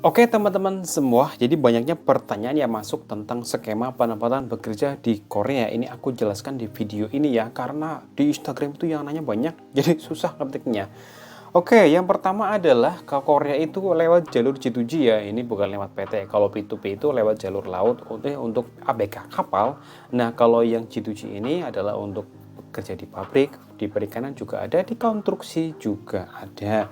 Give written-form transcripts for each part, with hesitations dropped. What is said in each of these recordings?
Oke teman-teman semua, jadi banyaknya pertanyaan yang masuk tentang skema penempatan bekerja di Korea. Ini aku jelaskan di video ini ya, karena di Instagram itu yang nanya banyak, jadi susah ketiknya. Oke, yang pertama adalah ke Korea itu lewat jalur G2G ya, ini bukan lewat PT. Kalau P2P itu lewat jalur laut untuk ABK kapal. Nah, kalau yang G2G ini adalah untuk bekerja di pabrik, di perikanan juga ada, di konstruksi juga ada.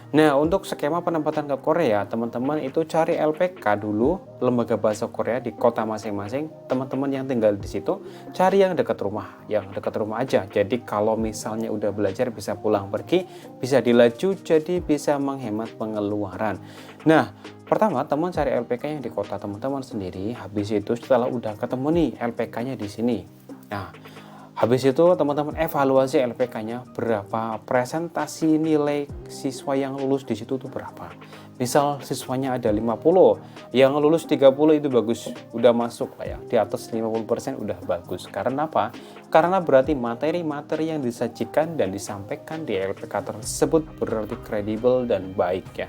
Nah, untuk skema penempatan ke Korea, teman-teman itu cari LPK dulu, lembaga bahasa Korea di kota masing-masing. Teman-teman yang tinggal di situ, cari yang dekat rumah aja. Jadi kalau misalnya udah belajar bisa pulang pergi, bisa dilaju, jadi bisa menghemat pengeluaran. Nah, pertama teman cari LPK yang di kota teman-teman sendiri. Habis itu setelah udah ketemu nih LPK-nya di sini. Nah, habis itu teman-teman evaluasi LPK-nya berapa, presentasi nilai siswa yang lulus di situ tuh berapa. Misal siswanya ada 50, yang lulus 30 itu bagus, udah masuk lah ya. Di atas 50% udah bagus. Karena apa? Karena berarti materi-materi yang disajikan dan disampaikan di LPK tersebut berarti kredibel dan baik ya.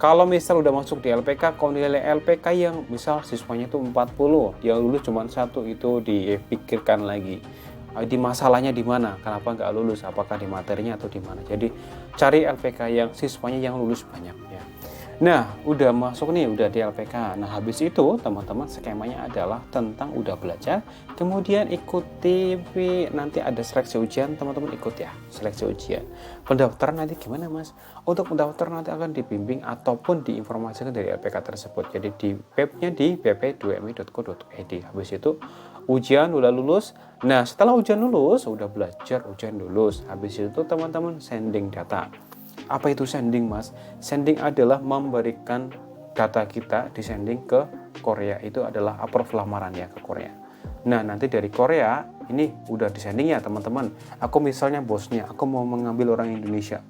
Kalau misal udah masuk di LPK, kalau nilai LPK yang misal siswanya itu 40, yang lulus cuma satu, itu dipikirkan lagi. Di masalahnya di mana? Kenapa nggak lulus? Apakah di materinya atau di mana? Jadi cari LPK yang siswanya yang lulus banyak ya. Nah, udah masuk nih, udah di LPK. Nah, habis itu teman-teman skemanya adalah tentang udah belajar, kemudian ikuti nanti ada seleksi ujian, teman-teman ikut ya, seleksi ujian. Pendaftaran nanti gimana, Mas? Untuk pendaftaran nanti akan dibimbing ataupun diinformasikan dari LPK tersebut. Jadi di webnya di bp2mi.co.id. Habis itu ujian udah lulus. Nah, setelah ujian lulus, udah belajar, ujian lulus. Habis itu teman-teman sending data. Apa itu sending, Mas? Sending adalah memberikan data kita di sending ke Korea. Itu adalah approve lamaran ya ke Korea. Nah, nanti dari Korea ini udah di sending ya teman-teman. Aku misalnya bosnya, aku mau mengambil orang Indonesia.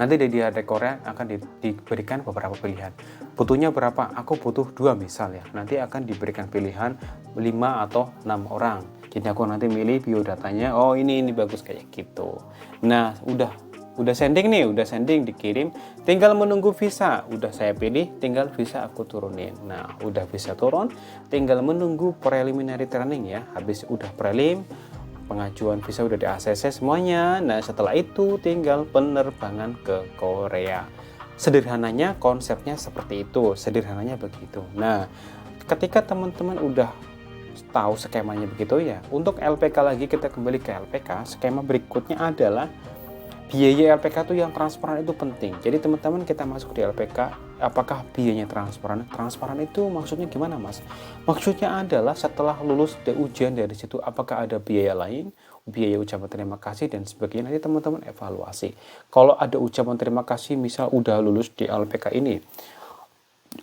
Nanti dari Korea akan diberikan beberapa pilihan. Butuhnya berapa? Aku butuh 2 misal ya. Nanti akan diberikan pilihan 5 atau 6 orang. Jadi aku nanti milih biodatanya. Oh, ini bagus kayak gitu. Nah, udah sending nih, udah sending dikirim, tinggal menunggu visa. Udah saya pilih, tinggal visa aku turunin. Nah, udah visa turun, tinggal menunggu preliminary training ya. Habis udah prelim, pengajuan visa udah di ACC semuanya. Nah, setelah itu tinggal penerbangan ke Korea. Sederhananya konsepnya seperti itu, sederhananya begitu. Nah, ketika teman-teman udah tahu skemanya begitu ya, untuk LPK lagi kita kembali ke LPK, skema berikutnya adalah biaya LPK itu yang transparan itu penting. Jadi teman-teman kita masuk di LPK, apakah biayanya transparan? Transparan itu maksudnya gimana, Mas? Maksudnya adalah setelah lulus dari ujian dari situ, apakah ada biaya lain, biaya ucapan terima kasih dan sebagainya. Nanti teman-teman evaluasi. Kalau ada ucapan terima kasih, misal udah lulus di LPK ini,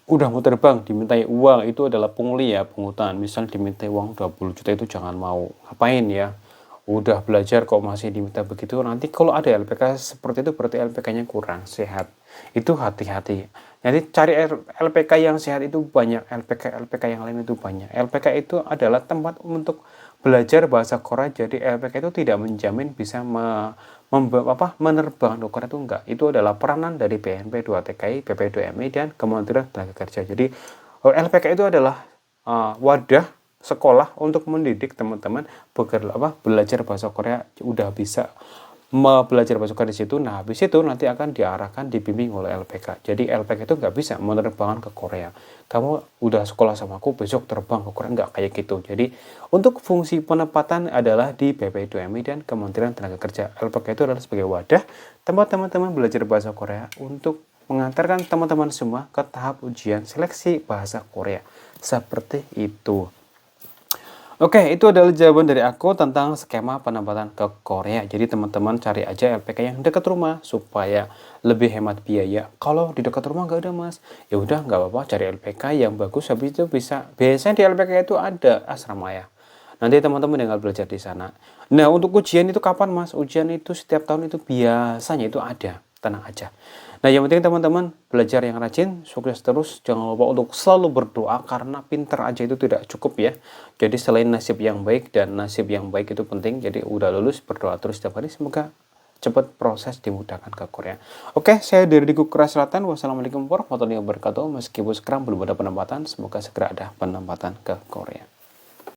udah mau terbang, dimintai uang, itu adalah pungli ya, pungutan. Misal dimintai uang 20 juta itu jangan mau. Ngapain ya? Udah belajar kok masih diminta begitu. Nanti kalau ada LPK seperti itu berarti LPK-nya kurang sehat. Itu hati-hati. Nanti cari LPK yang sehat itu banyak, LPK yang lain itu banyak. LPK itu adalah tempat untuk belajar bahasa Korea. Jadi LPK itu tidak menjamin bisa menerbang Korea itu enggak. Itu adalah peranan dari BNP 2TKI, BP2MI dan Kementerian Tenaga Kerja. Jadi LPK itu adalah wadah sekolah untuk mendidik teman-teman belajar bahasa Korea. Udah bisa belajar bahasa Korea di situ. Nah, habis itu nanti akan diarahkan, dibimbing oleh LPK. Jadi LPK itu nggak bisa menerbangkan ke Korea. Kamu udah sekolah sama aku, besok terbang ke Korea, nggak kayak gitu. Jadi untuk fungsi penempatan adalah di BP2MI dan Kementerian Tenaga Kerja. LPK itu adalah sebagai wadah tempat teman-teman belajar bahasa Korea untuk mengantarkan teman-teman semua ke tahap ujian seleksi bahasa Korea. Seperti itu. Oke, itu adalah jawaban dari aku tentang skema penempatan ke Korea. Jadi teman-teman cari aja LPK yang dekat rumah supaya lebih hemat biaya. Kalau di dekat rumah nggak ada, Mas, ya udah nggak apa-apa, cari LPK yang bagus. Habis itu bisa. Biasanya di LPK itu ada asrama ya. Nanti teman-teman tinggal belajar di sana. Nah, untuk ujian itu kapan, Mas? Ujian itu setiap tahun itu biasanya itu ada. Tenang aja. Nah, yang penting teman-teman belajar yang rajin, sukses terus. Jangan lupa untuk selalu berdoa karena pinter aja itu tidak cukup ya. Jadi selain nasib yang baik, dan nasib yang baik itu penting. Jadi udah lulus, berdoa terus setiap hari. Semoga cepat proses dimudahkan ke Korea. Oke, saya dari Diku Korea Selatan. Wassalamualaikum warahmatullahi wabarakatuh. Meskipun sekarang belum ada penempatan, semoga segera ada penempatan ke Korea.